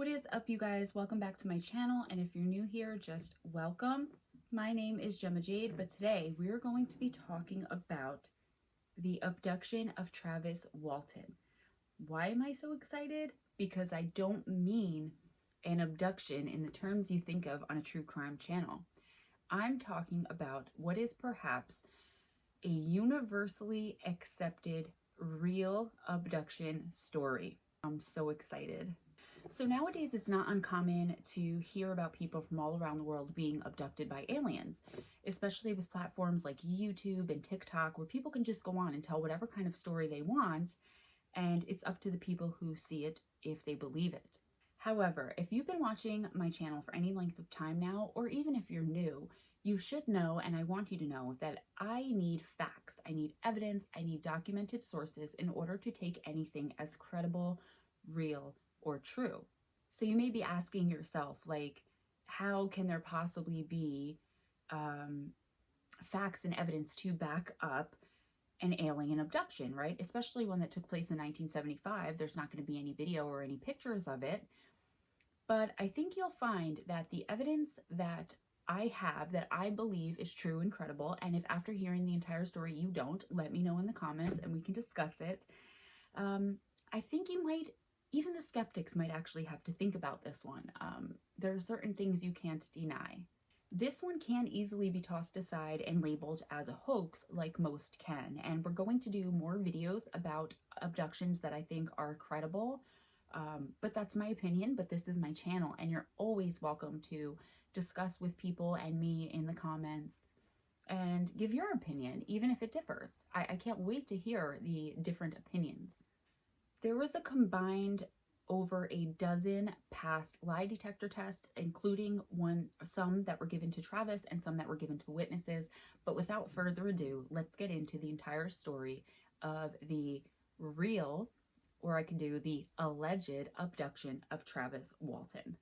What is up, you guys? Welcome back to my channel, and if you're new here, just welcome. My name is Gemma Jade, but today we're going to be talking about the abduction of Travis Walton. Why am I so excited? Because I don't mean an abduction in the terms you think of on a true crime channel. I'm talking about what is perhaps a universally accepted real abduction story. I'm so excited. So nowadays, it's not uncommon to hear about people from all around the world being abducted by aliens, especially with platforms like YouTube and TikTok, where people can just go on and tell whatever kind of story they want, and it's up to the people who see it if they believe it. However, if you've been watching my channel for any length of time now, or even if you're new, you should know, and I want you to know, that I need facts, I need evidence, I need documented sources in order to take anything as credible, real, or true. So you may be asking yourself, like, how can there possibly be facts and evidence to back up an alien abduction, right? Especially one that took place in 1975. There's not going to be any video or any pictures of it. But I think you'll find that the evidence that I have that I believe is true and credible, and if after hearing the entire story you don't, let me know in the comments and we can discuss it. I think you might, even the skeptics might actually have to think about this one. There are certain things you can't deny. This one can easily be tossed aside and labeled as a hoax, like most can, and we're going to do more videos about abductions that I think are credible, but that's my opinion, but this is my channel, and you're always welcome to discuss with people and me in the comments and give your opinion, even if it differs. I can't wait to hear the different opinions. There was a combined over a dozen past lie detector tests, including some that were given to Travis and some that were given to witnesses. But without further ado, let's get into the entire story of the real, or I can do the alleged abduction of Travis Walton.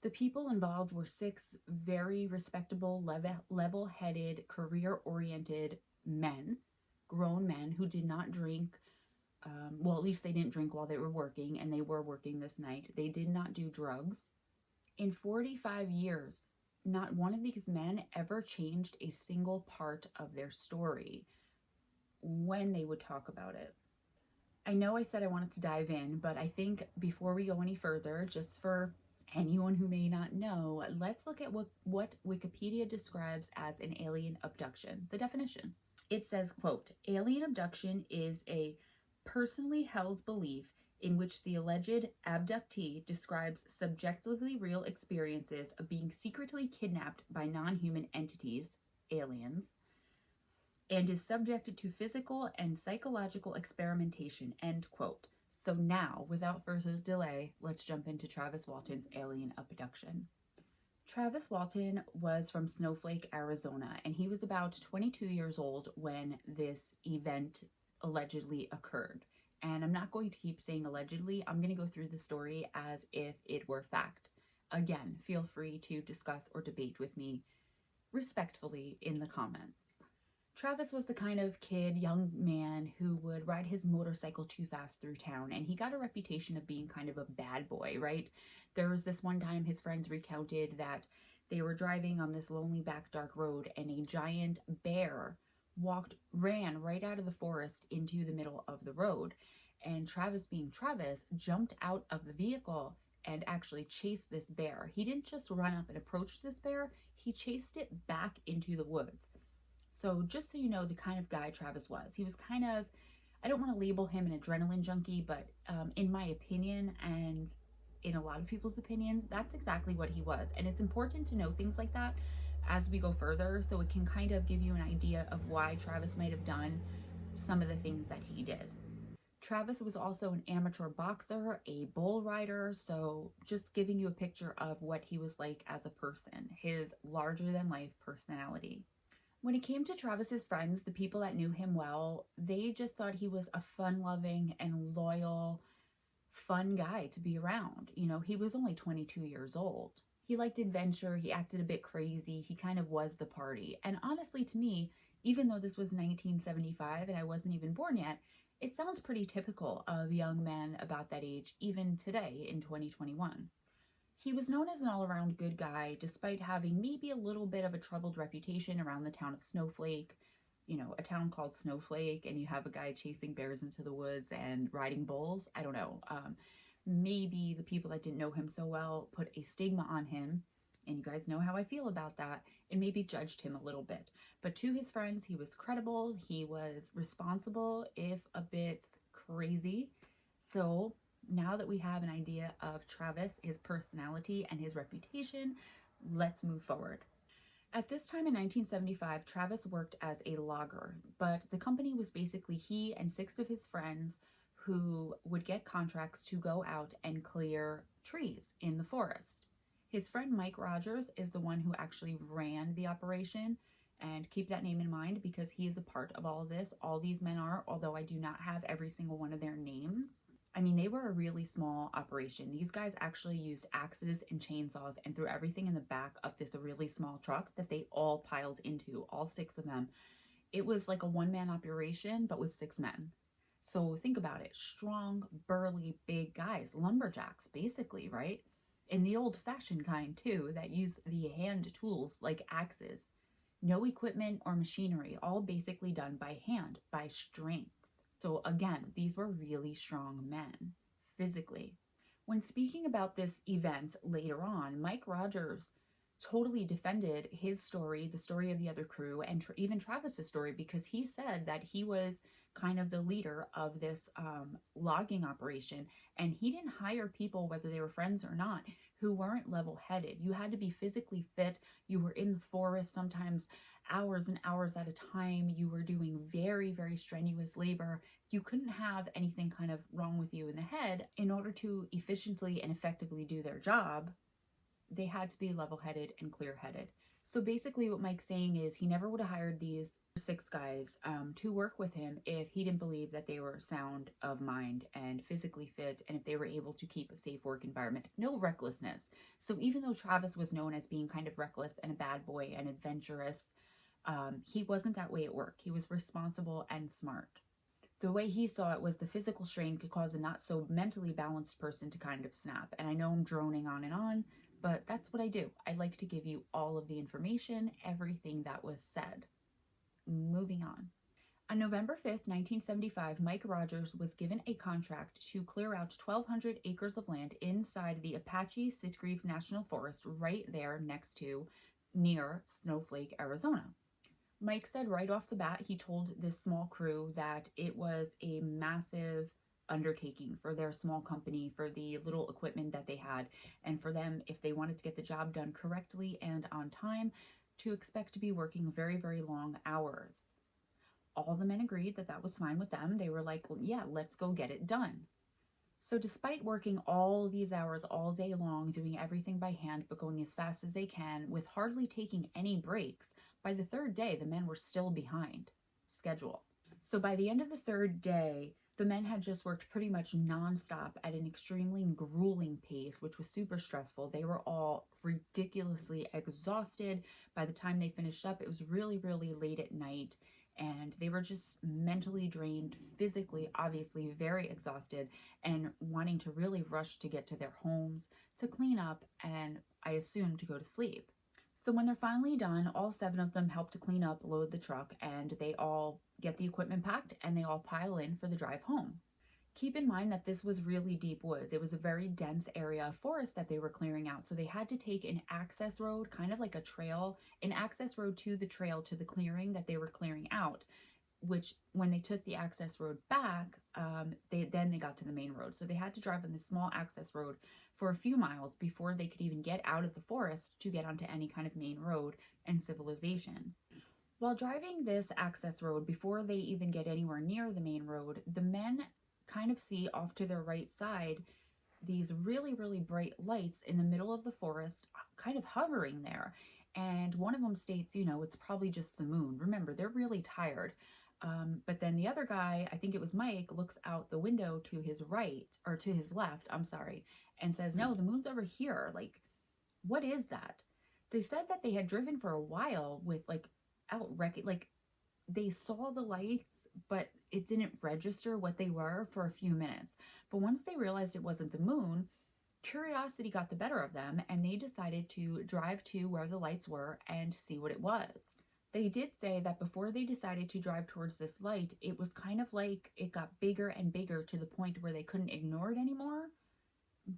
The people involved were 6 very respectable, level-headed, career-oriented men, grown men who did not drink. Well, at least they didn't drink while they were working, and they were working this night. They did not do drugs. In 45 years, not one of these men ever changed a single part of their story when they would talk about it. I know I said I wanted to dive in, but I think before we go any further, just for anyone who may not know, let's look at what Wikipedia describes as an alien abduction. The definition. It says, quote, "Alien abduction is a personally held belief in which the alleged abductee describes subjectively real experiences of being secretly kidnapped by non-human entities, aliens, and is subjected to physical and psychological experimentation," end quote. So now, without further delay, let's jump into Travis Walton's alien abduction. Travis Walton was from Snowflake, Arizona, and he was about 22 years old when this event allegedly occurred. And I'm not going to keep saying allegedly. I'm going to go through the story as if it were fact. Again, feel free to discuss or debate with me respectfully in the comments. Travis was the kind of kid, young man who would ride his motorcycle too fast through town, and he got a reputation of being kind of a bad boy, right? There was this one time his friends recounted that they were driving on this lonely back dark road, and a giant bear ran right out of the forest into the middle of the road. And Travis, being Travis, jumped out of the vehicle and actually chased this bear. He didn't just run up and approach this bear, he chased it back into the woods. So just so you know the kind of guy Travis was, he was kind of, I don't want to label him an adrenaline junkie, but in my opinion and in a lot of people's opinions, that's exactly what he was. And it's important to know things like that as we go further, so it can kind of give you an idea of why Travis might have done some of the things that he did. Travis was also an amateur boxer, a bull rider, so just giving you a picture of what he was like as a person, his larger-than-life personality. When it came to Travis's friends, the people that knew him well, they just thought he was a fun-loving and loyal, fun guy to be around. You know, he was only 22 years old. He liked adventure, he acted a bit crazy, he kind of was the party. And honestly, to me, even though this was 1975 and I wasn't even born yet, it sounds pretty typical of young men about that age, even today in 2021. He was known as an all-around good guy, despite having maybe a little bit of a troubled reputation around the town of Snowflake. You know, a town called Snowflake, and you have a guy chasing bears into the woods and riding bulls. I don't know. Maybe the people that didn't know him so well put a stigma on him, and you guys know how I feel about that, and maybe judged him a little bit. But to his friends, he was credible, he was responsible, if a bit crazy. So now that we have an idea of Travis, his personality, and his reputation, let's move forward. At this time in 1975, Travis worked as a logger, but the company was basically he and 6 of his friends who would get contracts to go out and clear trees in the forest. His friend Mike Rogers is the one who actually ran the operation, and keep that name in mind because he is a part of all of this. All these men are, although I do not have every single one of their names. I mean, they were a really small operation. These guys actually used axes and chainsaws and threw everything in the back of this really small truck that they all piled into, all 6 of them. It was like a one-man operation, but with 6 men. So think about it. Strong, burly, big guys, lumberjacks, basically, right? And the old-fashioned kind, too, that use the hand tools like axes. No equipment or machinery, all basically done by hand, by strength. So again, these were really strong men, physically. When speaking about this event later on, Mike Rogers totally defended his story, the story of the other crew, and even Travis's story, because he said that he was kind of the leader of this logging operation, and he didn't hire people, whether they were friends or not, who weren't level-headed. You had to be physically fit. You were in the forest sometimes hours and hours at a time. You were doing very, very strenuous labor. You couldn't have anything kind of wrong with you in the head. In order to efficiently and effectively do their job, they had to be level-headed and clear-headed. So basically what Mike's saying is he never would have hired these 6 guys to work with him if he didn't believe that they were sound of mind and physically fit, and if they were able to keep a safe work environment. No recklessness. So even though Travis was known as being kind of reckless and a bad boy and adventurous, he wasn't that way at work. He was responsible and smart. The way he saw it was the physical strain could cause a not so mentally balanced person to kind of snap. And I know I'm droning on, but that's what I do. I like to give you all of the information, everything that was said. Moving on. On November 5th, 1975, Mike Rogers was given a contract to clear out 1,200 acres of land inside the Apache Sitgreaves National Forest right there near Snowflake, Arizona. Mike said right off the bat, he told this small crew that it was a massive undertaking for their small company, for the little equipment that they had, and for them, if they wanted to get the job done correctly and on time, to expect to be working very, very long hours. All the men agreed that that was fine with them. They were like, well, yeah, let's go get it done. So despite working all these hours all day long, doing everything by hand, but going as fast as they can, with hardly taking any breaks, by the 3rd day, the men were still behind schedule. So by the end of the 3rd day, the men had just worked pretty much nonstop at an extremely grueling pace, which was super stressful. They were all ridiculously exhausted. By the time they finished up, it was really, really late at night, and they were just mentally drained, physically, obviously very exhausted, and wanting to really rush to get to their homes, to clean up, and I assume to go to sleep. So when they're finally done, all 7 of them help to clean up, load the truck, and they all get the equipment packed and they all pile in for the drive home. Keep in mind that this was really deep woods. It was a very dense area of forest that they were clearing out. So they had to take an access road, kind of like a trail, an access road to the trail to the clearing that they were clearing out, which when they took the access road back, they got to the main road. So they had to drive on this small access road for a few miles before they could even get out of the forest to get onto any kind of main road and civilization. While driving this access road, before they even get anywhere near the main road, the men kind of see off to their right side these really, really bright lights in the middle of the forest, kind of hovering there. And one of them states, you know, it's probably just the moon. Remember, they're really tired. But then the other guy, I think it was Mike, looks out the window to his right, or to his left, I'm sorry, and says, no, the moon's over here. Like, what is that? They said that they had driven for a while with like like they saw the lights, but it didn't register what they were for a few minutes. But once they realized it wasn't the moon, Curiosity got the better of them, and they decided to drive to where the lights were and see what it was. They did say that before they decided to drive towards this light, it was kind of like it got bigger and bigger to the point where they couldn't ignore it anymore.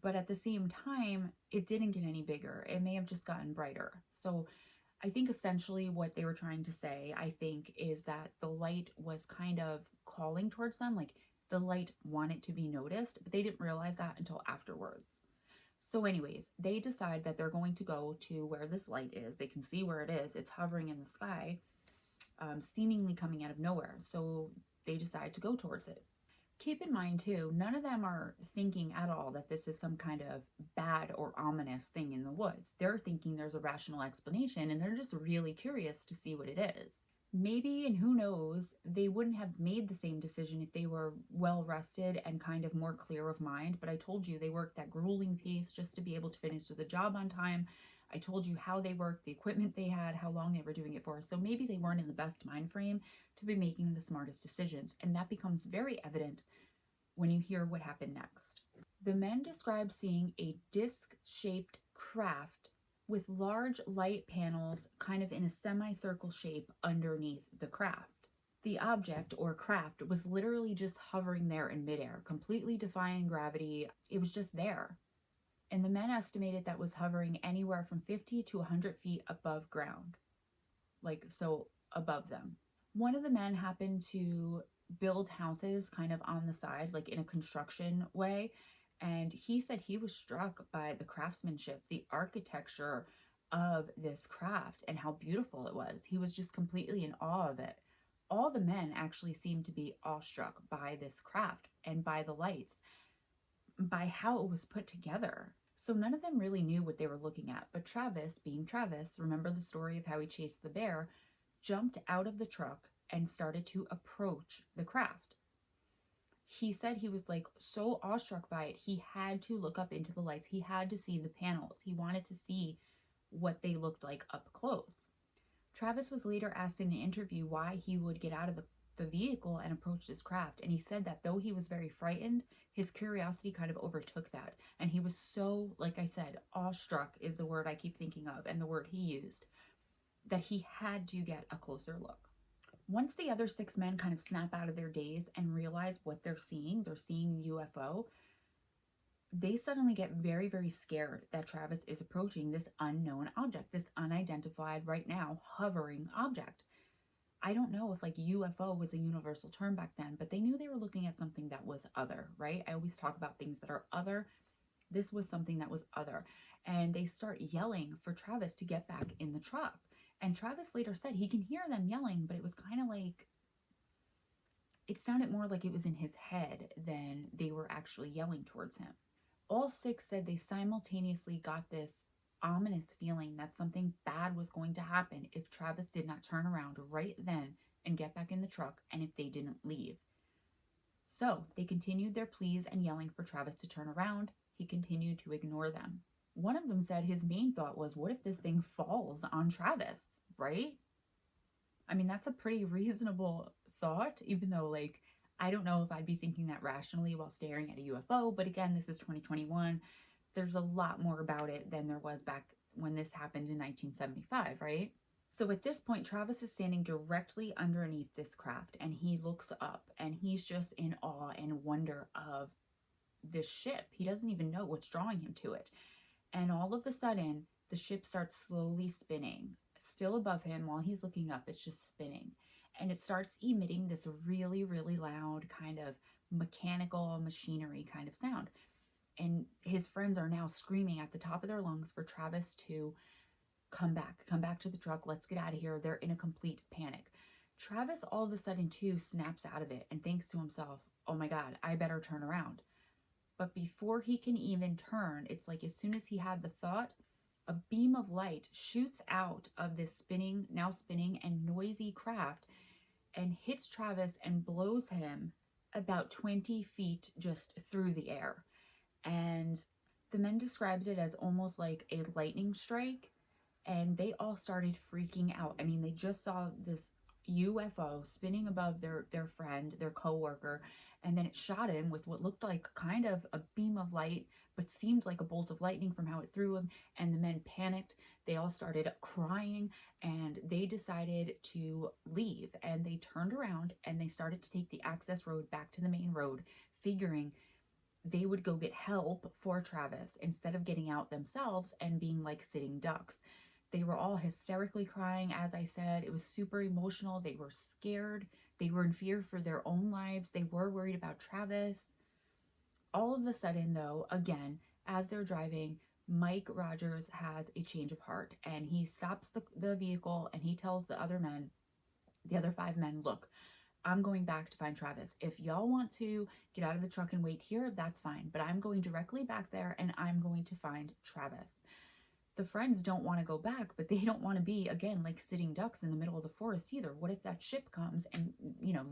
But at the same time, it didn't get any bigger. It may have just gotten brighter. So I think essentially what they were trying to say, I think, is that the light was kind of calling towards them. Like the light wanted to be noticed, but they didn't realize that until afterwards. So, anyways, they decide that they're going to go to where this light is. They can see where it is. It's hovering in the sky, seemingly coming out of nowhere. So they decide to go towards it. Keep in mind, too, none of them are thinking at all that this is some kind of bad or ominous thing in the woods. They're thinking there's a rational explanation, and they're just really curious to see what it is. Maybe, and who knows, they wouldn't have made the same decision if they were well rested and kind of more clear of mind. But I told you they worked that grueling pace just to be able to finish the job on time. I told you how they worked, the equipment they had, how long they were doing it for. So maybe they weren't in the best mind frame to be making the smartest decisions. And that becomes very evident when you hear what happened next. The men describe seeing a disc-shaped craft with large light panels kind of in a semicircle shape underneath the craft. The object or craft was literally just hovering there in midair, completely defying gravity. It was just there. And the men estimated that was hovering anywhere from 50 to 100 feet above ground. Like, so above them. One of the men happened to build houses kind of on the side, like in a construction way. And he said he was struck by the craftsmanship, the architecture of this craft, and how beautiful it was. He was just completely in awe of it. All the men actually seemed to be awestruck by this craft and by the lights, by how it was put together. So none of them really knew what they were looking at. But Travis, being Travis, remember the story of how he chased the bear, jumped out of the truck and started to approach the craft. He said he was like so awestruck by it, he had to look up into the lights. He had to see the panels. He wanted to see what they looked like up close. Travis was later asked in an interview why he would get out of the vehicle and approach this craft. And he said that though he was very frightened, his curiosity kind of overtook that. And he was so, like I said, awestruck is the word I keep thinking of and the word he used, that he had to get a closer look. Once the other 6 men kind of snap out of their daze and realize what they're seeing UFO, they suddenly get very, very scared that Travis is approaching this unknown object, this unidentified, right now, hovering object. I don't know if like UFO was a universal term back then, but they knew they were looking at something that was other, right? I always talk about things that are other. This was something that was other. And they start yelling for Travis to get back in the truck. And Travis later said he can hear them yelling, but it was kind of like, it sounded more like it was in his head than they were actually yelling towards him. All 6 said they simultaneously got this ominous feeling that something bad was going to happen if Travis did not turn around right then and get back in the truck, and if they didn't leave. So they continued their pleas and yelling for Travis to turn around. He continued to ignore them. One of them said his main thought was, what if this thing falls on Travis, right? I mean, that's a pretty reasonable thought, even though, like, I don't know if I'd be thinking that rationally while staring at a UFO. But again, this is 2021. There's a lot more about it than there was back when this happened in 1975, right? So at this point, Travis is standing directly underneath this craft, and he looks up and he's just in awe and wonder of this ship. He doesn't even know what's drawing him to it. And all of a sudden, the ship starts slowly spinning, still above him while he's looking up. It's just spinning. And it starts emitting this really, really loud kind of mechanical machinery kind of sound. And his friends are now screaming at the top of their lungs for Travis to come back to the truck. Let's get out of here. They're in a complete panic. Travis all of a sudden too snaps out of it and thinks to himself, oh my God, I better turn around. But before he can even turn, it's like as soon as he had the thought, a beam of light shoots out of this now spinning and noisy craft and hits Travis and blows him about 20 feet just through the air. And the men described it as almost like a lightning strike, and they all started freaking out. I mean, they just saw this UFO spinning above their friend, their coworker, and then it shot him with what looked like kind of a beam of light, but seemed like a bolt of lightning from how it threw him. And the men panicked. They all started crying, and they decided to leave. And they turned around and they started to take the access road back to the main road, figuring they would go get help for Travis instead of getting out themselves and being like sitting ducks. They were all hysterically crying, as I said. It was super emotional. They were scared. They were in fear for their own lives. They were worried about Travis. All of a sudden, though, again, as they're driving, Mike Rogers has a change of heart, and he stops the vehicle and he tells the other men, the other 5 men, look, I'm going back to find Travis. If y'all want to get out of the truck and wait here, that's fine. But I'm going directly back there and I'm going to find Travis. The friends don't want to go back, but they don't want to be, again, like sitting ducks in the middle of the forest either. What if that ship comes and,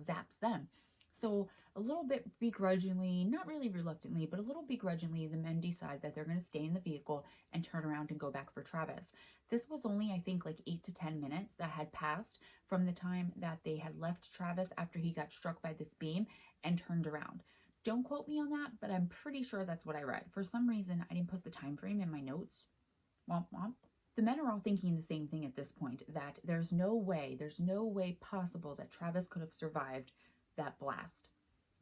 zaps them? So a little bit begrudgingly, not really reluctantly, but a little begrudgingly, the men decide that they're going to stay in the vehicle and turn around and go back for Travis. This was only, I think, like 8 to 10 minutes that had passed from the time that they had left Travis after he got struck by this beam and turned around. Don't quote me on that, but I'm pretty sure that's what I read. For some reason, I didn't put the time frame in my notes. Womp womp. The men are all thinking the same thing at this point, that there's no way possible that Travis could have survived that blast.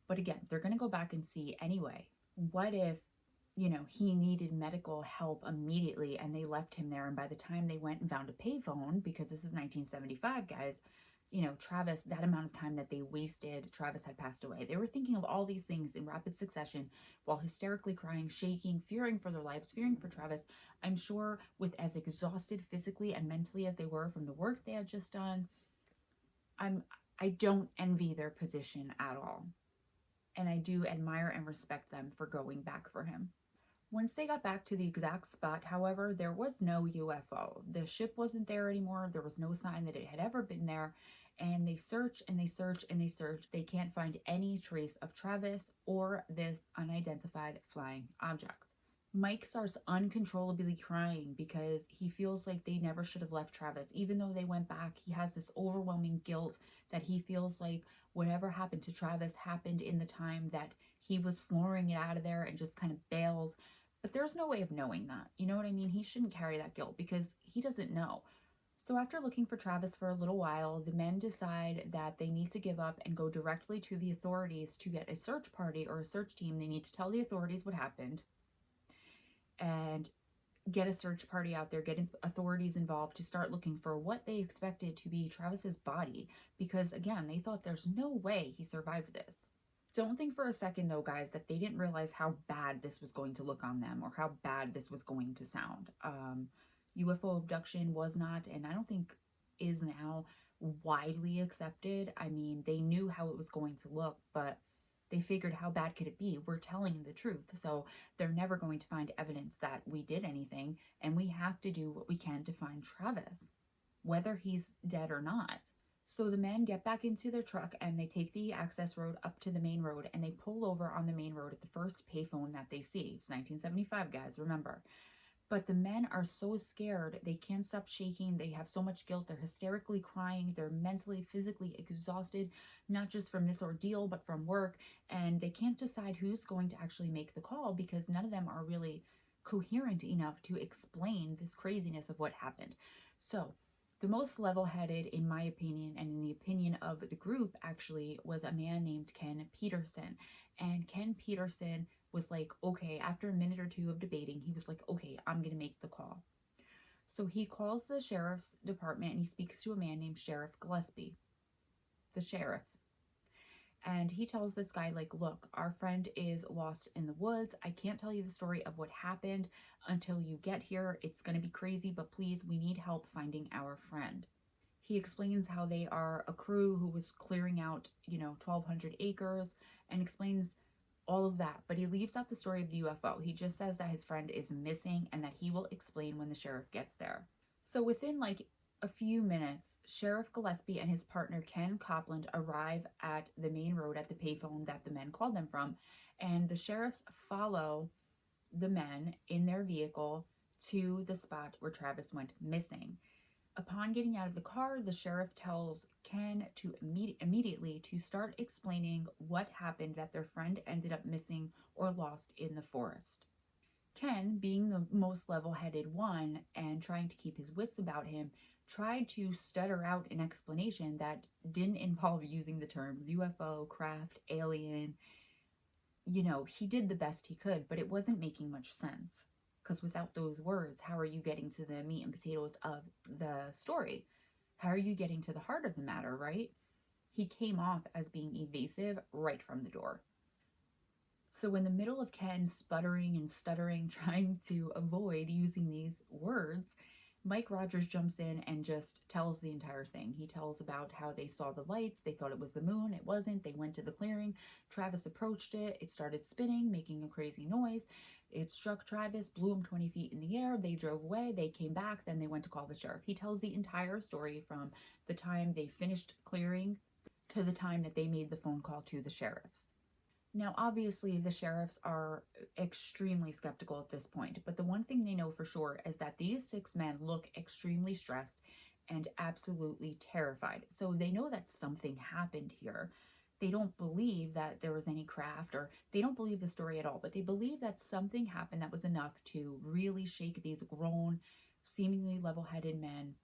But again, they're going to go back and see anyway. What if, he needed medical help immediately and they left him there, and by the time they went and found a payphone, because this is 1975, guys, Travis, that amount of time that they wasted, Travis had passed away. They were thinking of all these things in rapid succession while hysterically crying, shaking, fearing for their lives, fearing for Travis. I'm sure with as exhausted physically and mentally as they were from the work they had just done, I don't envy their position at all. And I do admire and respect them for going back for him. Once they got back to the exact spot, however, there was no UFO. The ship wasn't there anymore. There was no sign that it had ever been there. And they search and they search and they search. They can't find any trace of Travis or this unidentified flying object. Mike starts uncontrollably crying because he feels like they never should have left Travis. Even though they went back, he has this overwhelming guilt that he feels like whatever happened to Travis happened in the time that he was flooring it out of there and just kind of bails. But there's no way of knowing that. You know what I mean? He shouldn't carry that guilt because he doesn't know. So after looking for Travis for a little while, the men decide that they need to give up and go directly to the authorities to get a search party or a search team. They need to tell the authorities what happened and get a search party out there, get authorities involved to start looking for what they expected to be Travis's body, because again, they thought there's no way he survived this. Don't think for a second though, guys, that they didn't realize how bad this was going to look on them or how bad this was going to sound. UFO abduction was not, and I don't think is now, widely accepted. I mean, they knew how it was going to look, but they figured, how bad could it be? We're telling the truth, so they're never going to find evidence that we did anything, and we have to do what we can to find Travis, whether he's dead or not. So the men get back into their truck and they take the access road up to the main road, and they pull over on the main road at the first payphone that they see. It's 1975, guys, remember. But the men are so scared, they can't stop shaking, they have so much guilt, they're hysterically crying, they're mentally, physically exhausted, not just from this ordeal, but from work, and they can't decide who's going to actually make the call because none of them are really coherent enough to explain this craziness of what happened. So the most level-headed, in my opinion, and in the opinion of the group, actually, was a man named Ken Peterson. And Ken Peterson was like, okay, after a minute or two of debating, he was like, okay, I'm going to make the call. So he calls the sheriff's department and he speaks to a man named Sheriff Gillespie, the sheriff. And he tells this guy, like, look, our friend is lost in the woods. I can't tell you the story of what happened until you get here. It's going to be crazy, but please, we need help finding our friend. He explains how they are a crew who was clearing out, 1,200 acres, and explains all of that, but he leaves out the story of the UFO. He just says that his friend is missing and that he will explain when the sheriff gets there. So within like a few minutes, Sheriff Gillespie and his partner Ken Copland arrive at the main road at the payphone that the men called them from, and the sheriffs follow the men in their vehicle to the spot where Travis went missing. Upon getting out of the car, the sheriff tells Ken to immediately to start explaining what happened, that their friend ended up missing or lost in the forest. Ken, being the most level-headed one and trying to keep his wits about him, tried to stutter out an explanation that didn't involve using the terms UFO, craft, alien. You know, he did the best he could, but it wasn't making much sense. Because without those words, how are you getting to the meat and potatoes of the story? How are you getting to the heart of the matter, right? He came off as being evasive right from the door. So, in the middle of Ken sputtering and stuttering, trying to avoid using these words, Mike Rogers jumps in and just tells the entire thing. He tells about how they saw the lights, they thought it was the moon, it wasn't. They went to the clearing, Travis approached it, it started spinning, making a crazy noise. It struck Travis, blew him 20 feet in the air. They drove away, they came back, then they went to call the sheriff. He tells the entire story from the time they finished clearing to the time that they made the phone call to the sheriffs. Now, obviously, the sheriffs are extremely skeptical at this point, but the one thing they know for sure is that these 6 men look extremely stressed and absolutely terrified. So they know that something happened here. They don't believe that there was any craft, or they don't believe the story at all, but they believe that something happened that was enough to really shake these grown, seemingly level headed men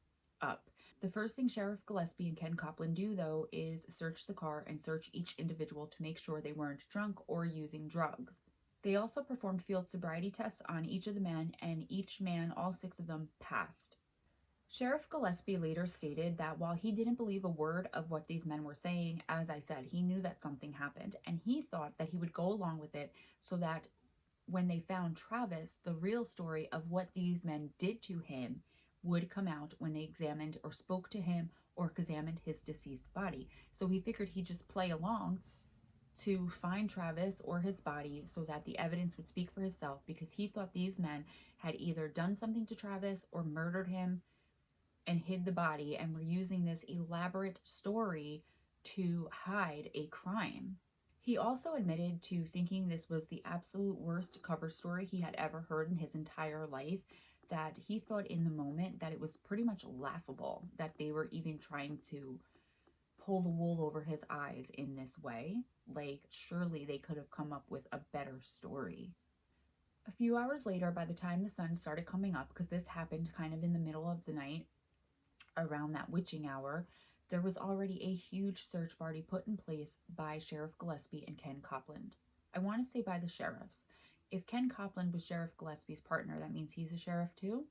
up. The first thing Sheriff Gillespie and Ken Copland do, though, is search the car and search each individual to make sure they weren't drunk or using drugs. They also performed field sobriety tests on each of the men, and each man, all 6 of them, passed. Sheriff Gillespie later stated that while he didn't believe a word of what these men were saying, as I said, he knew that something happened, and he thought that he would go along with it so that when they found Travis, the real story of what these men did to him would come out when they examined or spoke to him or examined his deceased body. So he figured he'd just play along to find Travis or his body so that the evidence would speak for himself, because he thought these men had either done something to Travis or murdered him and hid the body and were using this elaborate story to hide a crime. He also admitted to thinking this was the absolute worst cover story he had ever heard in his entire life, that he thought in the moment that it was pretty much laughable that they were even trying to pull the wool over his eyes in this way. Like, surely they could have come up with a better story. A few hours later, by the time the sun started coming up, because this happened kind of in the middle of the night, around that witching hour, there was already a huge search party put in place by Sheriff Gillespie and Ken Copland. I want to say by the sheriffs. If Ken Copland was Sheriff Gillespie's partner, that means he's a sheriff too?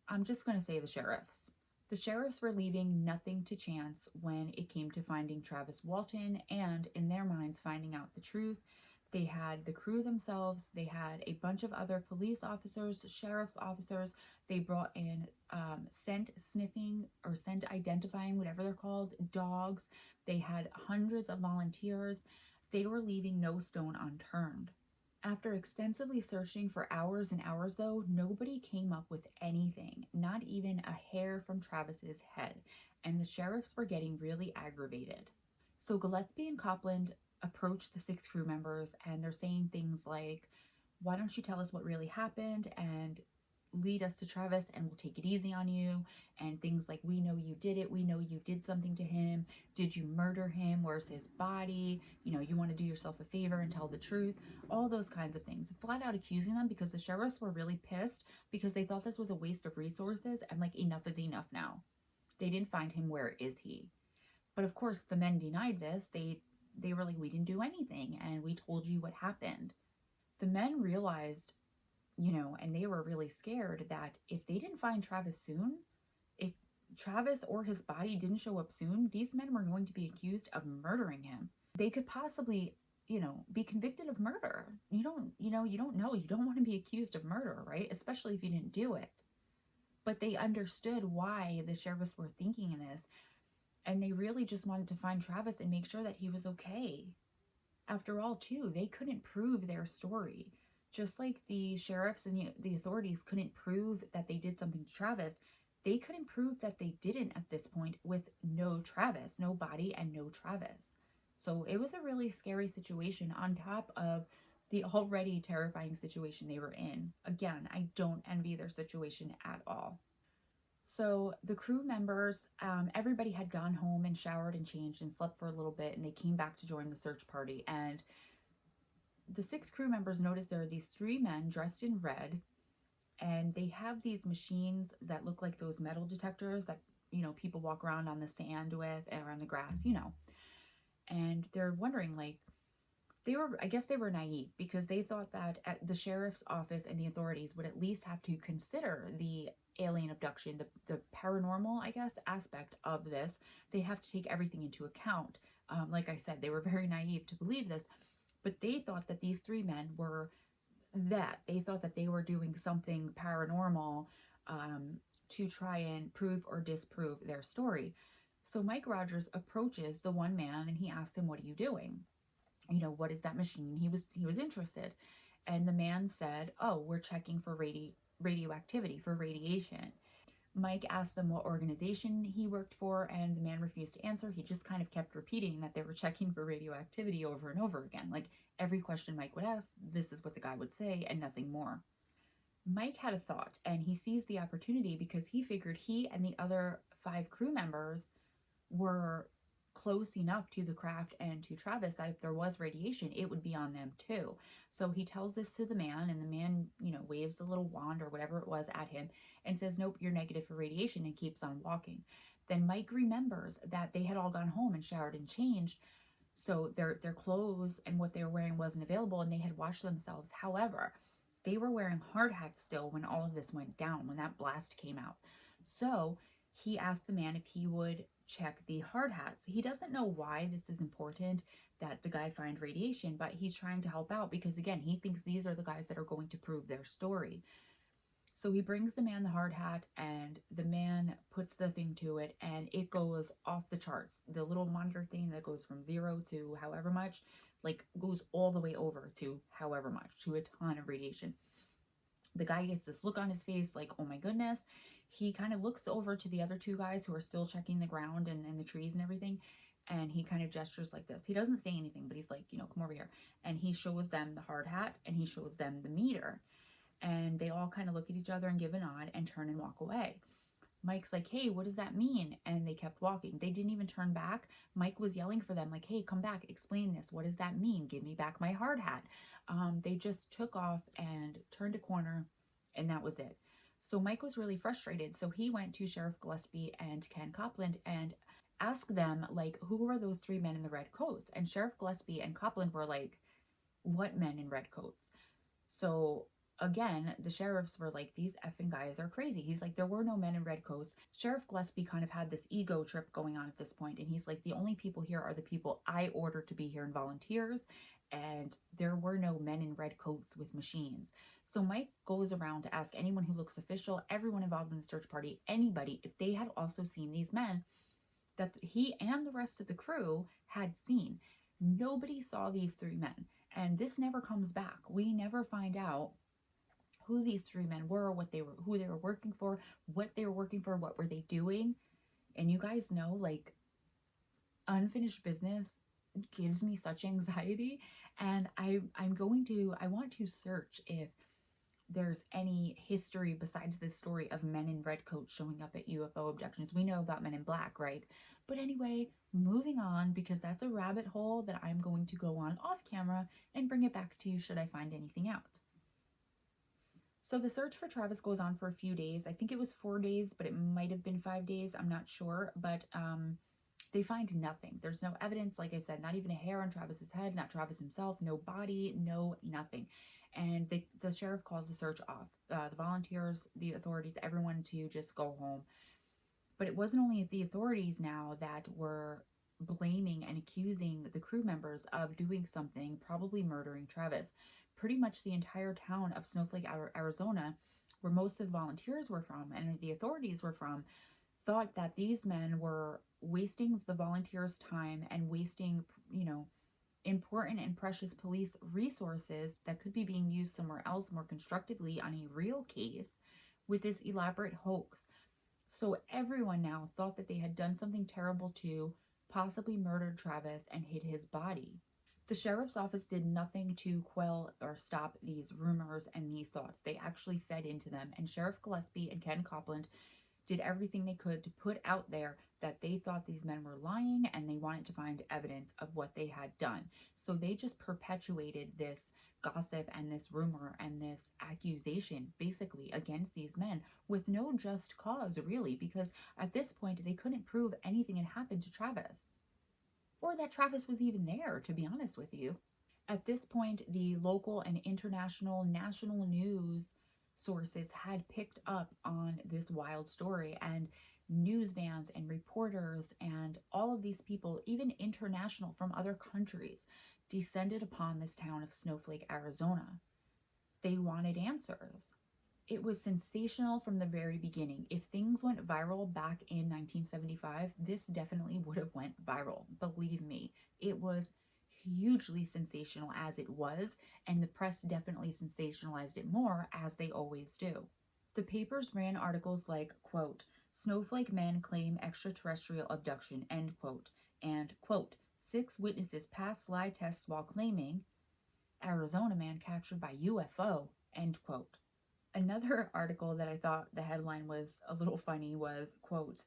I'm just going to say the sheriffs. The sheriffs were leaving nothing to chance when it came to finding Travis Walton and, in their minds, finding out the truth. They had the crew themselves, they had a bunch of other police officers, sheriff's officers. They brought in scent sniffing or scent identifying, whatever they're called, dogs. They had hundreds of volunteers. They were leaving no stone unturned. After extensively searching for hours and hours, though, nobody came up with anything, not even a hair from Travis's head, and the sheriffs were getting really aggravated. So Gillespie and Copland approach the 6 crew members, and they're saying things like, why don't you tell us what really happened and lead us to Travis and we'll take it easy on you, and things like, we know you did it, we know you did something to him, did you murder him, where's his body, you want to do yourself a favor and tell the truth, all those kinds of things, flat out accusing them, because the sheriffs were really pissed because they thought this was a waste of resources, and like, enough is enough now. They didn't find him, where is he? But of course the men denied this. They were like, we didn't do anything and we told you what happened. The men realized, and they were really scared that if they didn't find Travis soon, if Travis or his body didn't show up soon, these men were going to be accused of murdering him. They could possibly, be convicted of murder. You don't know. You don't want to be accused of murder, right? Especially if you didn't do it. But they understood why the sheriffs were thinking this, and they really just wanted to find Travis and make sure that he was okay. After all, too, they couldn't prove their story. Just like the sheriffs and the authorities couldn't prove that they did something to Travis, they couldn't prove that they didn't at this point with no Travis, no body, and no Travis. So it was a really scary situation on top of the already terrifying situation they were in. Again, I don't envy their situation at all. So the crew members, everybody had gone home and showered and changed and slept for a little bit, and they came back to join the search party. And the 6 crew members notice there are these 3 men dressed in red, and they have these machines that look like those metal detectors that, people walk around on the sand with or on the grass. And they're wondering, like, I guess they were naive because they thought that at the sheriff's office and the authorities would at least have to consider the alien abduction, the paranormal, I guess, aspect of this. They have to take everything into account. Like I said, they were very naive to believe this, but they thought that these 3 men were that. They thought that they were doing something paranormal to try and prove or disprove their story. So Mike Rogers approaches the one man and he asks him, "What are you doing? What is that machine?" He was interested. And the man said, "Oh, we're checking for radioactivity, for radiation." Mike asked them what organization he worked for, and the man refused to answer. He just kind of kept repeating that they were checking for radioactivity over and over again. Like every question Mike would ask, this is what the guy would say, and nothing more. Mike had a thought, and he seized the opportunity because he figured he and the other 5 crew members were close enough to the craft and to Travis that if there was radiation, it would be on them too. So he tells this to the man, and the man, waves a little wand or whatever it was at him and says, "Nope, you're negative for radiation," and keeps on walking. Then Mike remembers that they had all gone home and showered and changed, so their clothes and what they were wearing wasn't available, and they had washed themselves. However, they were wearing hard hats still when all of this went down, when that blast came out. So he asked the man if he would check the hard hats. He doesn't know why this is important that the guy find radiation, but he's trying to help out because, again, he thinks these are the guys that are going to prove their story. So he brings the man the hard hat, and the man puts the thing to it, and it goes off the charts. The little monitor thing that goes from 0 to however much, like, goes all the way over to however much, to a ton of radiation. The guy gets this look on his face like, oh my goodness. He kind of looks over to the other 2 guys who are still checking the ground and the trees and everything, and he kind of gestures like this. He doesn't say anything, but he's like, come over here. And he shows them the hard hat, and he shows them the meter. And they all kind of look at each other and give a nod and turn and walk away. Mike's like, "Hey, what does that mean?" And they kept walking. They didn't even turn back. Mike was yelling for them like, "Hey, come back, explain this. What does that mean? Give me back my hard hat." They just took off and turned a corner, and that was it. So Mike was really frustrated. So he went to Sheriff Gillespie and Ken Copland and asked them, like, who were those 3 men in the red coats? And Sheriff Gillespie and Copland were like, "What men in red coats?" So again, the sheriffs were like, "These effing guys are crazy." He's like, "There were no men in red coats." Sheriff Gillespie kind of had this ego trip going on at this point, and he's like, "The only people here are the people I ordered to be here and volunteers, and there were no men in red coats with machines." So Mike goes around to ask anyone who looks official, everyone involved in the search party, anybody, if they had also seen these men that he and the rest of the crew had seen. Nobody saw these 3 men, and this never comes back. We never find out who these 3 men were, who they were working for, what they were working for, what were they doing. And you guys know, like, unfinished business gives me such anxiety, and I want to search if there's any history besides this story of men in red coats showing up at UFO abductions. We know about Men in Black, right? But anyway, moving on, because that's a rabbit hole that I'm going to go on off camera and bring it back to you should I find anything out. So the search for Travis goes on for a few days. I think it was 4 days, but it might have been 5 days. I'm not sure, but they find nothing. There's no evidence, like I said, not even a hair on Travis's head, not Travis himself, no body, no nothing. And the sheriff calls the search off. The volunteers, the authorities, everyone to just go home. But it wasn't only the authorities now that were blaming and accusing the crew members of doing something, probably murdering Travis. Pretty much the entire town of Snowflake, Arizona, where most of the volunteers were from and the authorities were from, thought that these men were wasting the volunteers' time and wasting, important and precious police resources that could be being used somewhere else more constructively on a real case with this elaborate hoax. So everyone now thought that they had done something terrible to possibly murdered Travis and hid his body. The sheriff's office did nothing to quell or stop these rumors and these thoughts. They actually fed into them, and Sheriff Gillespie and Ken Copland did everything they could to put out there that they thought these men were lying and they wanted to find evidence of what they had done. So they just perpetuated this gossip and this rumor and this accusation basically against these men with no just cause, really, because at this point they couldn't prove anything had happened to Travis or that Travis was even there, to be honest with you. At this point, the local and international, national news sources had picked up on this wild story, and news vans and reporters and all of these people, even international from other countries, descended upon this town of Snowflake, Arizona. They wanted answers. It was sensational from the very beginning. If things went viral back in 1975, this definitely would have went viral. Believe me, it was hugely sensational as it was, and the press definitely sensationalized it more, as they always do. The papers ran articles like, quote, "Snowflake men claim extraterrestrial abduction," end quote, and, quote, "6 witnesses passed lie tests while claiming Arizona man captured by UFO," end quote. Another article that I thought the headline was a little funny was, quote,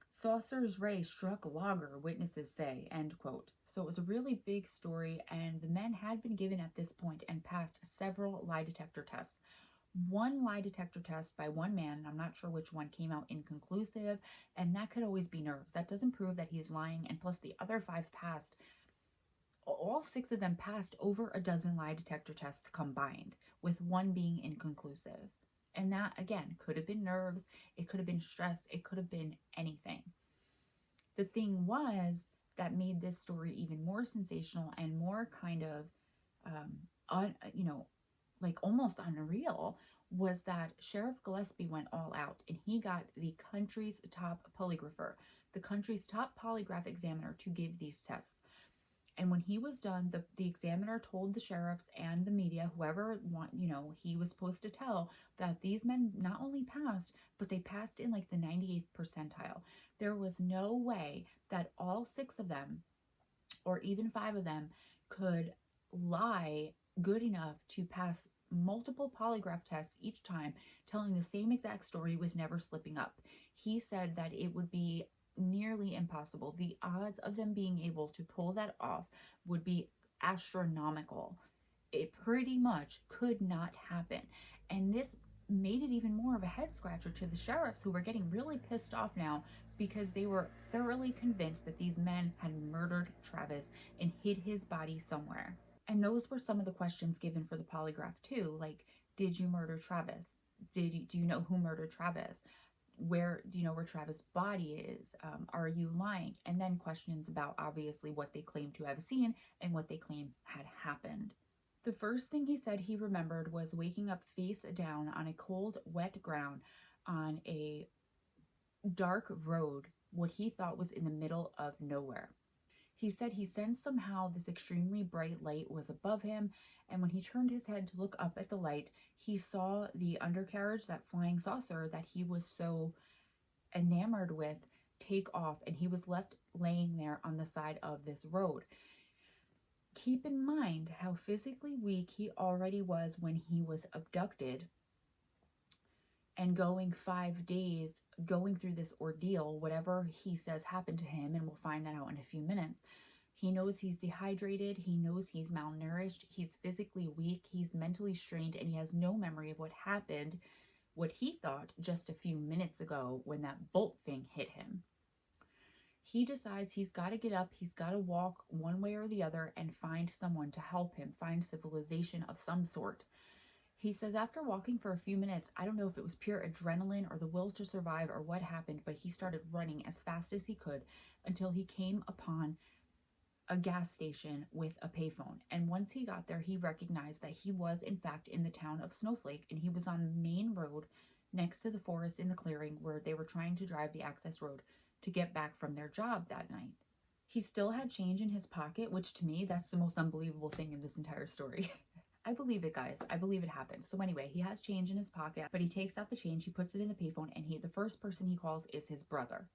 "Saucer's ray struck logger, witnesses say," end quote. So it was a really big story, and the men had been given at this point and passed several lie detector tests. One lie detector test by one man, and I'm not sure which one, came out inconclusive, and that could always be nerves. That doesn't prove that he's lying, and plus the other 5 passed. All 6 of them passed over a dozen lie detector tests combined, with one being inconclusive. And that, again, could have been nerves, it could have been stress, it could have been anything. The thing was that made this story even more sensational and more kind of, like almost unreal, was that Sheriff Gillespie went all out and he got the country's top polygrapher, the country's top polygraph examiner, to give these tests. And when he was done, the examiner told the sheriffs and the media, whoever he was supposed to tell, that these men not only passed, but they passed in like the 98th percentile. There was no way that all 6 of them, or even 5 of them, could lie good enough to pass multiple polygraph tests each time, telling the same exact story with never slipping up. He said that it would be nearly impossible. The odds of them being able to pull that off would be astronomical. It pretty much could not happen. And this made it even more of a head scratcher to the sheriffs, who were getting really pissed off now because they were thoroughly convinced that these men had murdered Travis and hid his body somewhere. And those were some of the questions given for the polygraph too, like, did you murder Travis? Do you know who murdered Travis? Where do you know where Travis' body is? Are you lying? And then questions about obviously what they claim to have seen and what they claim had happened. The first thing he said he remembered was waking up face down on a cold, wet ground on a dark road, what he thought was in the middle of nowhere. He said he sensed somehow this extremely bright light was above him, and when he turned his head to look up at the light, he saw the undercarriage, that flying saucer that he was so enamored with, take off, and he was left laying there on the side of this road. Keep in mind how physically weak he already was when he was abducted, and going 5 days going through this ordeal, whatever he says happened to him, and we'll find that out in a few minutes. He knows he's dehydrated, he knows he's malnourished, he's physically weak, he's mentally strained, and he has no memory of what happened, what he thought just a few minutes ago when that bolt thing hit him. He decides he's got to get up, he's got to walk one way or the other and find someone to help him, find civilization of some sort. He says after walking for a few minutes, I don't know if it was pure adrenaline or the will to survive or what happened, but he started running as fast as he could until he came upon a gas station with a payphone. And once he got there, he recognized that he was in fact in the town of Snowflake, and he was on the main road next to the forest in the clearing where they were trying to drive the access road to get back from their job that night. He still had change in his pocket, which to me, that's the most unbelievable thing in this entire story. I believe it, guys. I believe it happened. So anyway, he has change in his pocket, but he takes out the change, he puts it in the payphone, and the first person he calls is his brother.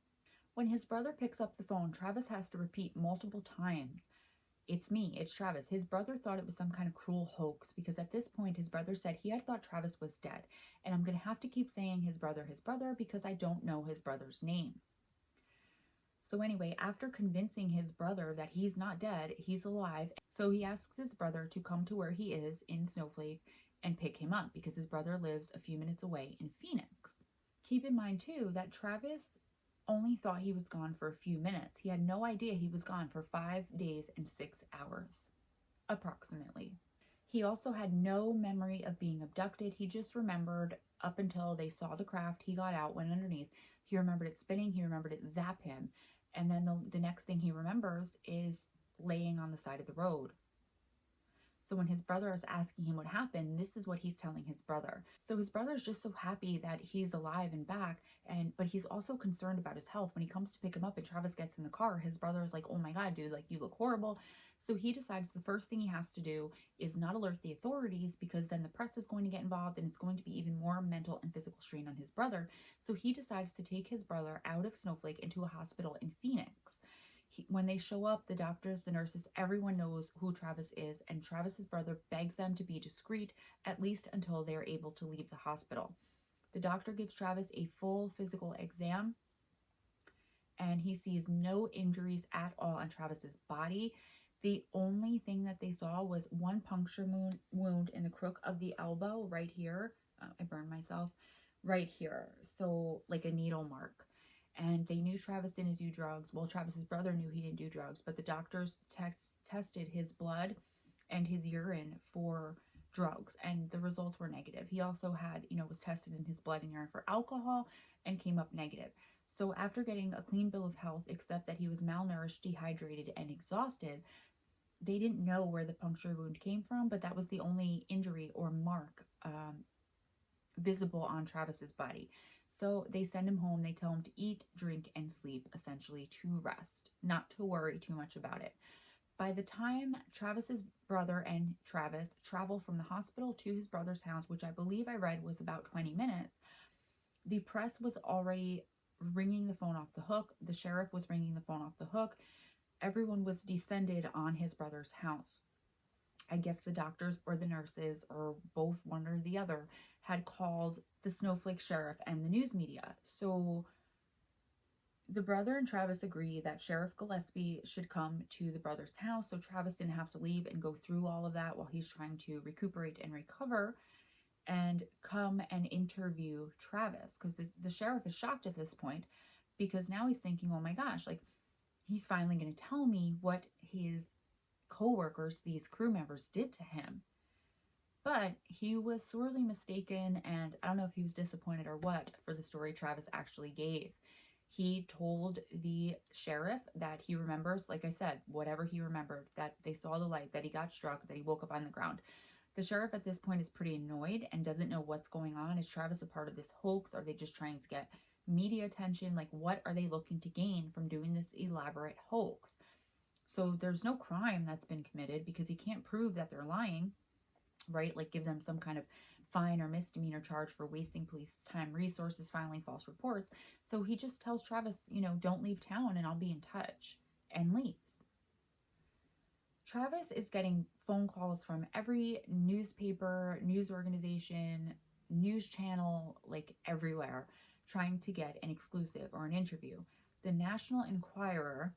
When his brother picks up the phone, Travis has to repeat multiple times It's me, it's Travis. His brother thought it was some kind of cruel hoax because at this point his brother said he had thought Travis was dead. And I'm going to have to keep saying his brother, because I don't know his brother's name. So anyway, after convincing his brother that he's not dead, he's alive, so he asks his brother to come to where he is in Snowflake and pick him up because his brother lives a few minutes away in Phoenix. Keep in mind too that Travis only thought he was gone for a few minutes. He had no idea he was gone for 5 days and 6 hours, approximately. He also had no memory of being abducted. He just remembered up until they saw the craft, he got out, went underneath. He remembered it spinning, he remembered it zap him. And then the next thing he remembers is laying on the side of the road. So when his brother is asking him what happened, this is what he's telling his brother. So his brother's just so happy that he's alive and back, but he's also concerned about his health. When he comes to pick him up and Travis gets in the car, his brother is like, "Oh my God, dude, like you look horrible." So he decides the first thing he has to do is not alert the authorities because then the press is going to get involved and it's going to be even more mental and physical strain on his brother. So he decides to take his brother out of Snowflake into a hospital in Phoenix. When they show up, the doctors, the nurses, everyone knows who Travis is, and Travis's brother begs them to be discreet, at least until they're able to leave the hospital. The doctor gives Travis a full physical exam, and he sees no injuries at all on Travis's body. The only thing that they saw was one puncture wound in the crook of the elbow right here. I burned myself right here. So like a needle mark. And they knew Travis didn't do drugs. Well, Travis's brother knew he didn't do drugs, but the doctors tested his blood and his urine for drugs, and the results were negative. He also had, was tested in his blood and urine for alcohol and came up negative. So after getting a clean bill of health, except that he was malnourished, dehydrated, and exhausted, they didn't know where the puncture wound came from, but that was the only injury or mark visible on Travis's body. So they send him home. They tell him to eat, drink, and sleep, essentially to rest, not to worry too much about it. By the time Travis's brother and Travis travel from the hospital to his brother's house, which I believe I read was about 20 minutes, the press was already ringing the phone off the hook. The sheriff was ringing the phone off the hook. Everyone was descended on his brother's house. I guess the doctors or the nurses, or both, one or the other, had called the Snowflake sheriff and the news media. So the brother and Travis agree that Sheriff Gillespie should come to the brother's house so Travis didn't have to leave and go through all of that while he's trying to recuperate and recover, and come and interview Travis, because the sheriff is shocked at this point because now he's thinking, oh my gosh, like he's finally going to tell me what his co-workers, these crew members, did to him. But he was sorely mistaken, and I don't know if he was disappointed or what for the story Travis actually gave. He told the sheriff that he remembers, like I said, whatever he remembered, that they saw the light, that he got struck, that he woke up on the ground. The sheriff at this point is pretty annoyed and doesn't know what's going on. Is Travis a part of this hoax? Are they just trying to get media attention? Like, what are they looking to gain from doing this elaborate hoax? So there's no crime that's been committed because he can't prove that they're lying, right? Like give them some kind of fine or misdemeanor charge for wasting police time, resources, filing false reports. So he just tells Travis, don't leave town and I'll be in touch, and leaves. Travis is getting phone calls from every newspaper, news organization, news channel, like everywhere, trying to get an exclusive or an interview. The National Enquirer,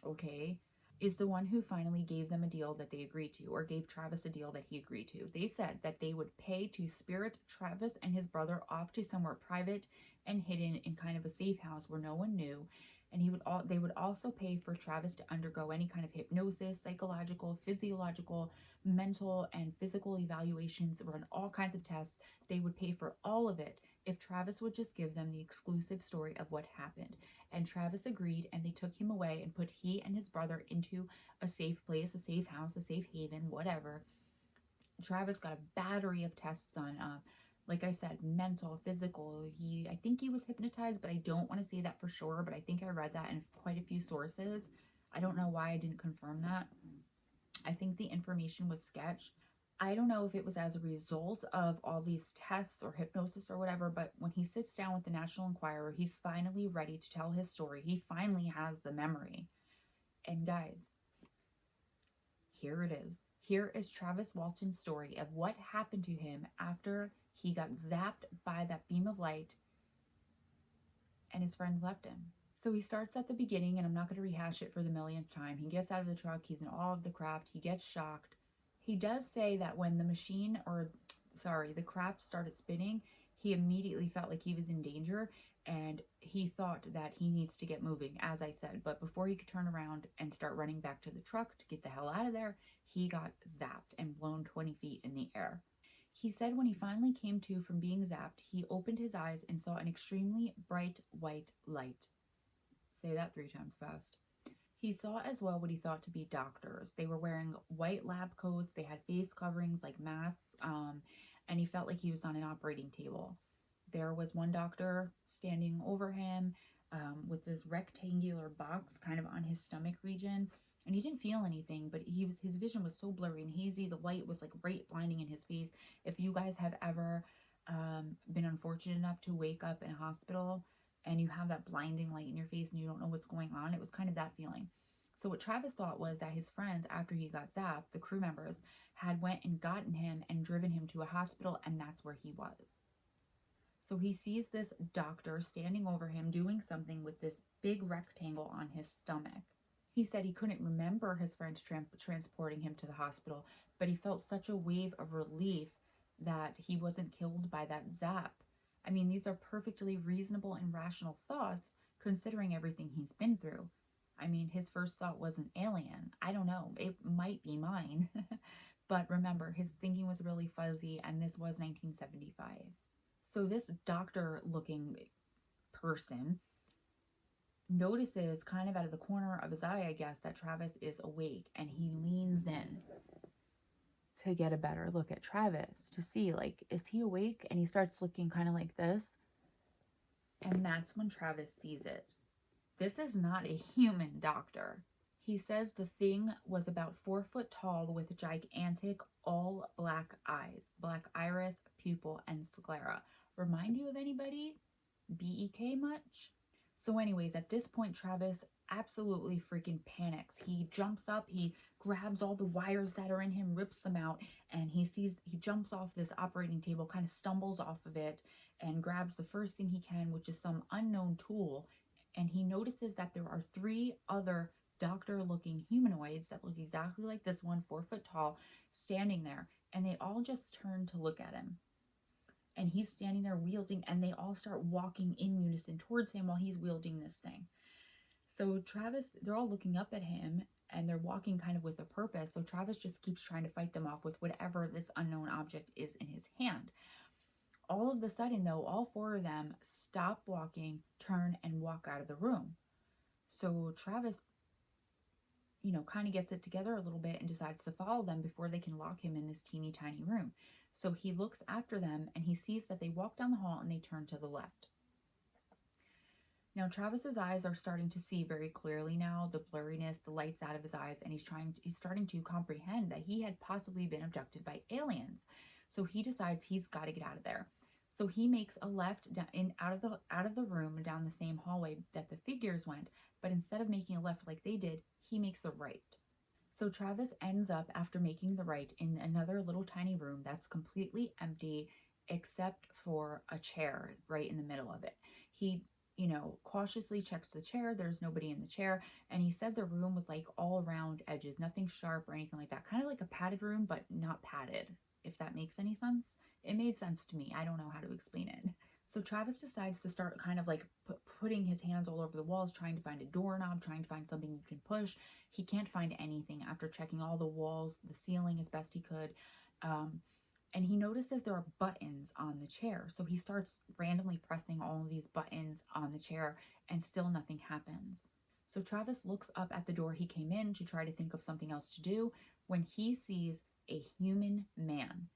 okay, is the one who finally gave them a deal that they agreed to, or gave Travis a deal that he agreed to. They said that they would pay to spirit Travis and his brother off to somewhere private and hidden in kind of a safe house where no one knew. And they would also pay for Travis to undergo any kind of hypnosis, psychological, physiological, mental, and physical evaluations, run all kinds of tests. They would pay for all of it if Travis would just give them the exclusive story of what happened. And Travis agreed, and they took him away and put he and his brother into a safe place, a safe house, a safe haven, whatever. Travis got a battery of tests done. Like I said, mental, physical. I think he was hypnotized, but I don't want to say that for sure. But I think I read that in quite a few sources. I don't know why I didn't confirm that. I think the information was sketched. I don't know if it was as a result of all these tests or hypnosis or whatever, but when he sits down with the National Enquirer, he's finally ready to tell his story. He finally has the memory. And guys, Here it is. Here is Travis Walton's story of what happened to him after he got zapped by that beam of light and his friends left him. So he starts at the beginning, and I'm not going to rehash it for the millionth time. He gets out of the truck. He's in awe of the craft. He gets shocked. He does say that when the craft started spinning, he immediately felt like he was in danger, and he thought that he needs to get moving, as I said. But before he could turn around and start running back to the truck to get the hell out of there, he got zapped and blown 20 feet in the air. He said when he finally came to from being zapped, he opened his eyes and saw an extremely bright white light. Say that 3 times fast. He saw as well what he thought to be doctors. They were wearing white lab coats. They had face coverings like masks, and he felt like he was on an operating table. There was one doctor standing over him with this rectangular box kind of on his stomach region. And he didn't feel anything, but his vision was so blurry and hazy. The light was like right blinding in his face. If you guys have ever been unfortunate enough to wake up in a hospital and you have that blinding light in your face and you don't know what's going on, it was kind of that feeling. So what Travis thought was that his friends, after he got zapped, the crew members, had went and gotten him and driven him to a hospital, and that's where he was. So he sees this doctor standing over him doing something with this big rectangle on his stomach. He said he couldn't remember his friends transporting him to the hospital, but he felt such a wave of relief that he wasn't killed by that zap. I mean, these are perfectly reasonable and rational thoughts considering everything he's been through. I mean, his first thought was an alien. I don't know. It might be mine. But remember, his thinking was really fuzzy, and this was 1975. So this doctor-looking person notices kind of out of the corner of his eye, I guess, that Travis is awake, and he leans in to get a better look at Travis to see, like, is he awake? And he starts looking kind of like this. And that's when Travis sees it. This is not a human doctor. He says the thing was about 4 foot tall with gigantic all black eyes, black iris, pupil, and sclera. Remind you of anybody? BEK much? So anyways, at this point, Travis absolutely freaking panics. He jumps up, he grabs all the wires that are in him, rips them out, and he jumps off this operating table, kind of stumbles off of it, and grabs the first thing he can, which is some unknown tool. And he notices that there are 3 other doctor-looking humanoids that look exactly like this one, 4 foot tall, standing there. And they all just turn to look at him. And he's standing there wielding, and they all start walking in unison towards him while he's wielding this thing. So Travis, they're all looking up at him, and they're walking kind of with a purpose. So Travis just keeps trying to fight them off with whatever this unknown object is in his hand. All of a sudden, though, all 4 of them stop walking, turn, and walk out of the room. So Travis, kind of gets it together a little bit and decides to follow them before they can lock him in this teeny tiny room. So he looks after them, and he sees that they walk down the hall and they turn to the left. Now Travis's eyes are starting to see very clearly now, the blurriness, the lights out of his eyes, and he's starting to comprehend that he had possibly been abducted by aliens. So he decides he's got to get out of there. So he makes a left out of the room down the same hallway that the figures went, but instead of making a left like they did, he makes a right. So Travis ends up, after making the right, in another little tiny room that's completely empty except for a chair right in the middle of it. He, cautiously checks the chair. There's nobody in the chair. And he said the room was like all around edges, nothing sharp or anything like that. Kind of like a padded room, but not padded, if that makes any sense. It made sense to me. I don't know how to explain it. So Travis decides to start kind of like putting his hands all over the walls, trying to find a doorknob, trying to find something he can push. He can't find anything after checking all the walls, the ceiling as best he could. And he notices there are buttons on the chair. So he starts randomly pressing all of these buttons on the chair, and still nothing happens. So Travis looks up at the door he came in to try to think of something else to do when he sees a human man.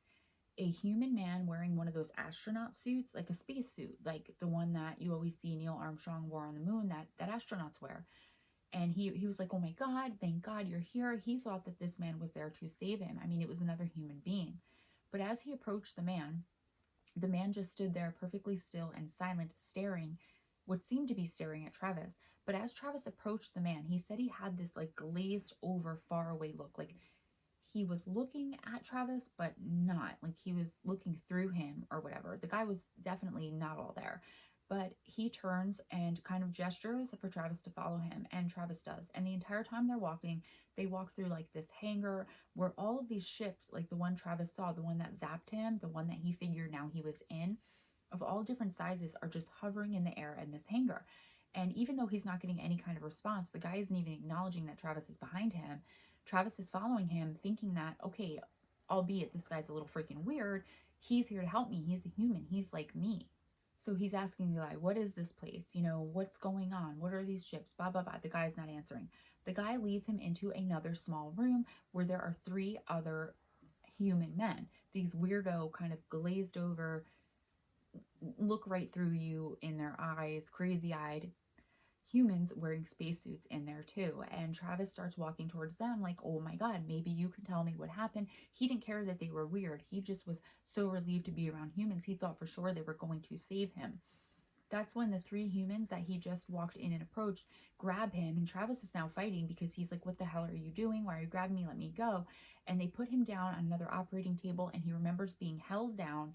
A human man wearing one of those astronaut suits, like a space suit, like the one that you always see Neil Armstrong wore on the moon, that astronauts wear. And he was like, oh my God, thank God you're here. He thought that this man was there to save him. I mean, it was another human being. But as he approached the man just stood there perfectly still and silent, staring, what seemed to be staring at Travis. But as Travis approached the man, he said he had this like glazed over, far away look. Like he was looking at Travis, but not like he was looking through him or whatever. The guy was definitely not all there, but he turns and kind of gestures for Travis to follow him, and Travis does. And the entire time they're walking, they walk through like this hangar where all of these ships, like the one Travis saw, the one that zapped him, the one that he figured now he was in, of all different sizes, are just hovering in the air in this hangar. And even though he's not getting any kind of response, the guy isn't even acknowledging that Travis is behind him. Travis is following him, thinking that, okay, albeit this guy's a little freaking weird, he's here to help me. He's a human. He's like me. So he's asking the guy, what is this place? You know, what's going on? What are these ships? Blah, blah, blah. The guy's not answering. The guy leads him into another small room where there are 3 other human men. These weirdo, kind of glazed over, look right through you in their eyes, crazy eyed humans wearing spacesuits in there too. And Travis starts walking towards them like, oh my God, maybe you can tell me what happened. He didn't care that they were weird. He just was so relieved to be around humans. He thought for sure they were going to save him. That's when the 3 humans that he just walked in and approached grab him. And Travis is now fighting because he's like, what the hell are you doing? Why are you grabbing me? Let me go. And they put him down on another operating table, and he remembers being held down.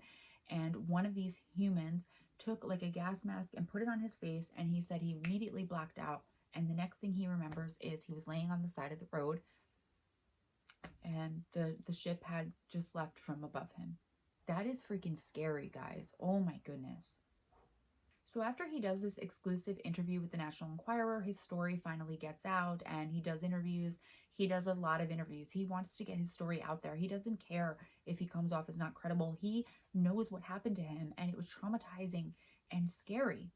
And one of these humans took like a gas mask and put it on his face, and he said he immediately blacked out. And the next thing he remembers is he was laying on the side of the road, and the ship had just left from above him. That is freaking scary, guys. Oh my goodness. So after he does this exclusive interview with the National Enquirer, his story finally gets out, and he does interviews. He does a lot of interviews. He wants to get his story out there. He doesn't care if he comes off as not credible. He knows what happened to him, and it was traumatizing and scary.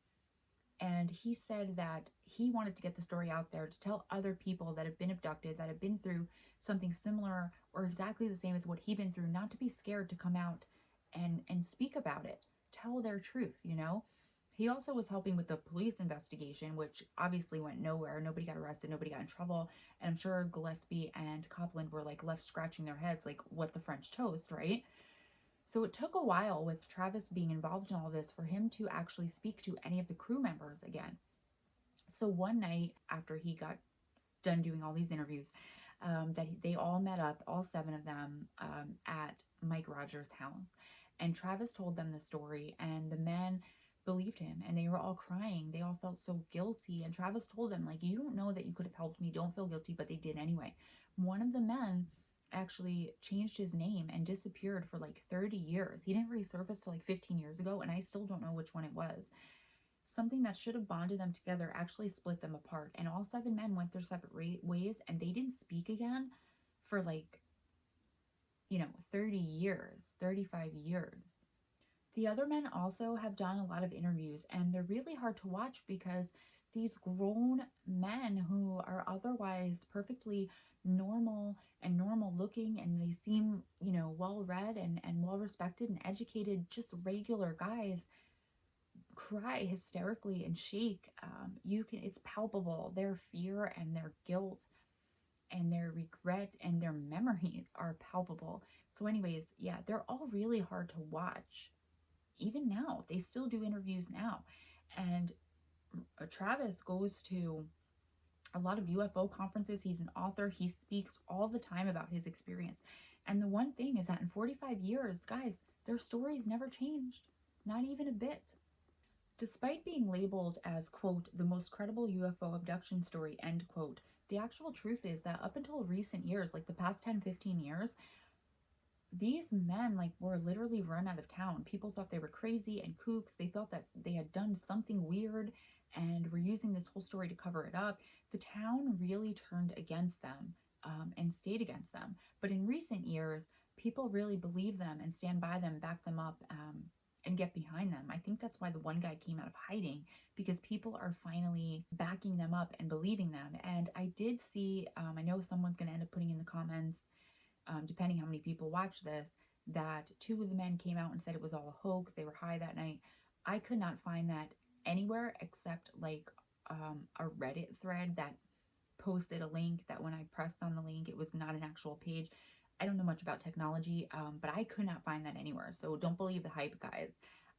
And he said that he wanted to get the story out there to tell other people that have been abducted, that have been through something similar or exactly the same as what he'd been through, not to be scared to come out and speak about it, tell their truth, you know? He also was helping with the police investigation, which obviously went nowhere. Nobody got arrested, nobody got in trouble. And I'm sure Gillespie and Copland were like left scratching their heads, like, what the French toast, right? So it took a while with Travis being involved in all this for him to actually speak to any of the crew members again. So one night after he got done doing all these interviews, they all met up, all 7 of them, at Mike Rogers' house. And Travis told them the story, and the men believed him, and they were all crying. They all felt so guilty. And Travis told them, like, you don't know that you could have helped me. Don't feel guilty, but they did anyway. One of the men actually changed his name and disappeared for like 30 years. He didn't resurface till like 15 years ago, and I still don't know which one it was. Something that should have bonded them together actually split them apart, and all 7 men went their separate ways, and they didn't speak again for like, 30 years, 35 years. The other men also have done a lot of interviews, and they're really hard to watch because these grown men who are otherwise perfectly normal and normal looking, and they seem, well read and well respected and educated, just regular guys, cry hysterically and shake. It's palpable. Their fear and their guilt and their regret and their memories are palpable. So anyways, yeah, they're all really hard to watch. Even now, they still do interviews now. And Travis goes to a lot of UFO conferences. He's an author. He speaks all the time about his experience. And the one thing is that in 45 years, guys, their stories never changed. Not even a bit. Despite being labeled as, quote, the most credible UFO abduction story, end quote, the actual truth is that up until recent years, like the past 10, 15 years, these men were literally run out of town. People thought they were crazy and kooks. They thought that they had done something weird and were using this whole story to cover it up. The town really turned against them and stayed against them. But in recent years, people really believe them and stand by them, back them up, and get behind them. I think that's why the one guy came out of hiding, because people are finally backing them up and believing them. And I did see, I know someone's going to end up putting in the comments, depending how many people watch this, that 2 of the men came out and said it was all a hoax. They were high that night. I could not find that anywhere except a Reddit thread that posted a link that when I pressed on the link, it was not an actual page. I don't know much about technology, but I could not find that anywhere. So don't believe the hype, guys.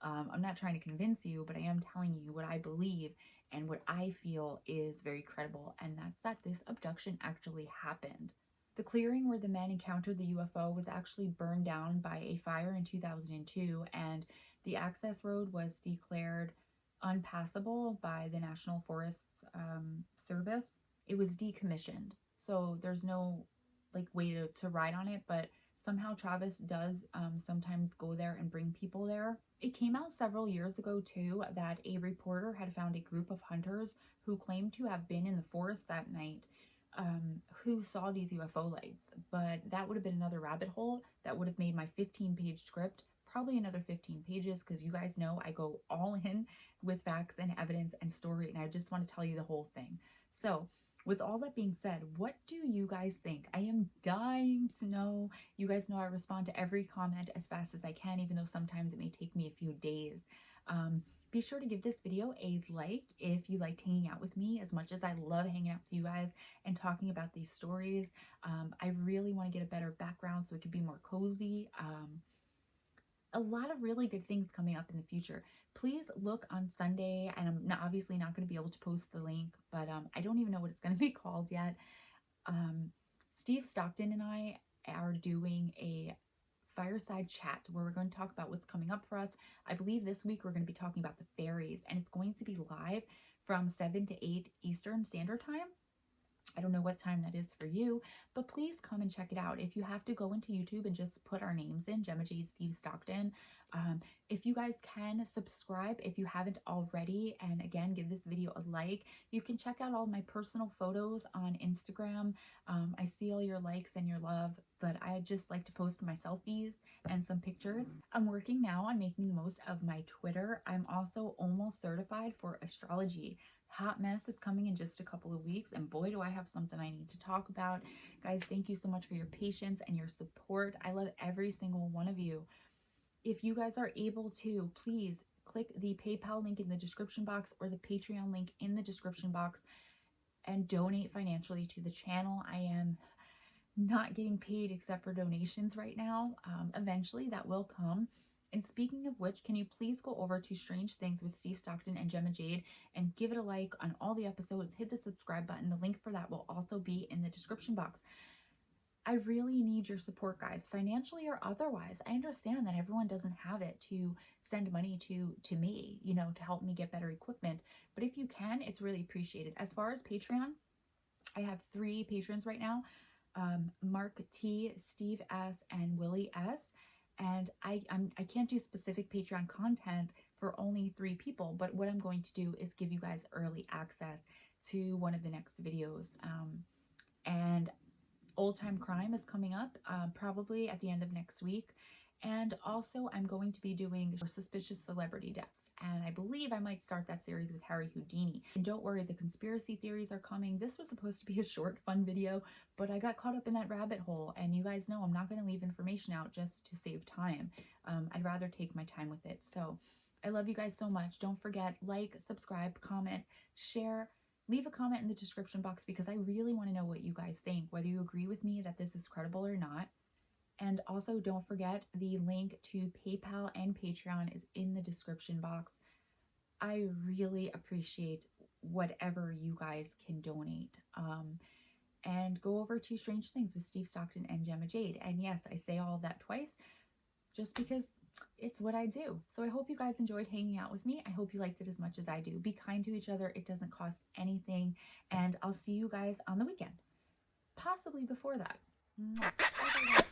I'm not trying to convince you, but I am telling you what I believe and what I feel is very credible, and that's that this abduction actually happened. The clearing where the men encountered the UFO was actually burned down by a fire in 2002, and the access road was declared unpassable by the National Forest Service. It was decommissioned, so there's no like way to ride on it, but somehow Travis does sometimes go there and bring people there. It came out several years ago too that a reporter had found a group of hunters who claimed to have been in the forest that night, who saw these UFO lights, but that would have been another rabbit hole that would have made my 15-page script probably another 15 pages, because you guys know I go all in with facts and evidence and story, and I just want to tell you the whole thing. So with all that being said, what do you guys think? I am dying to know. You guys know I respond to every comment as fast as I can, even though sometimes it may take me a few days. Be sure to give this video a like if you liked hanging out with me as much as I love hanging out with you guys and talking about these stories. I really want to get a better background so it could be more cozy. A lot of really good things coming up in the future. Please look on Sunday, and I'm obviously not going to be able to post the link, but I don't even know what it's going to be called yet. Steve Stockton and I are doing a fireside chat where we're going to talk about what's coming up for us. I believe this week we're going to be talking about the fairies, and it's going to be live from 7 to 8 Eastern Standard Time. I don't know what time that is for you, but please come and check it out. If you have to go into YouTube and just put our names in, Gemma Jade, Steve Stockton. If you guys can subscribe if you haven't already, and again, give this video a like. You can check out all my personal photos on Instagram. I see all your likes and your love, but I just like to post my selfies and some pictures. I'm working now on making the most of my Twitter. I'm also almost certified for astrology. Hot Mess is coming in just a couple of weeks, and boy do I have something I need to talk about. Guys, thank you so much for your patience and your support. I love every single one of you. If you guys are able to, please click the PayPal link in the description box or the Patreon link in the description box and donate financially to the channel. I am not getting paid except for donations right now. Eventually that will come. And speaking of which, can you please go over to Strange Things with Steve Stockton and Gemma Jade and give it a like on all the episodes. Hit the subscribe button. The link for that will also be in the description box. I really need your support, guys, financially or otherwise. I understand that everyone doesn't have it to send money to me, you know, to help me get better equipment. But if you can, it's really appreciated. As far as Patreon, I have 3 patrons right now. Mark T, Steve S, and Willey S. And I can't do specific Patreon content for only 3 people, but what I'm going to do is give you guys early access to one of the next videos. And Old Time Crime is coming up probably at the end of next week. And also I'm going to be doing suspicious celebrity deaths, and I believe I might start that series with Harry Houdini. And don't worry, the conspiracy theories are coming. This was supposed to be a short fun video, but I got caught up in that rabbit hole, and you guys know I'm not going to leave information out just to save time. I'd rather take my time with it. So I love you guys so much. Don't forget, like, subscribe, comment, share. Leave a comment in the description box because I really want to know what you guys think, whether you agree with me that this is credible or not. And also don't forget, the link to PayPal and Patreon is in the description box. I really appreciate whatever you guys can donate. And go over to Strange Things with Steve Stockton and Gemma Jade. And yes, I say all of that twice just because it's what I do. So I hope you guys enjoyed hanging out with me. I hope you liked it as much as I do. Be kind to each other. It doesn't cost anything. And I'll see you guys on the weekend. Possibly before that. Mwah. Bye, bye, bye.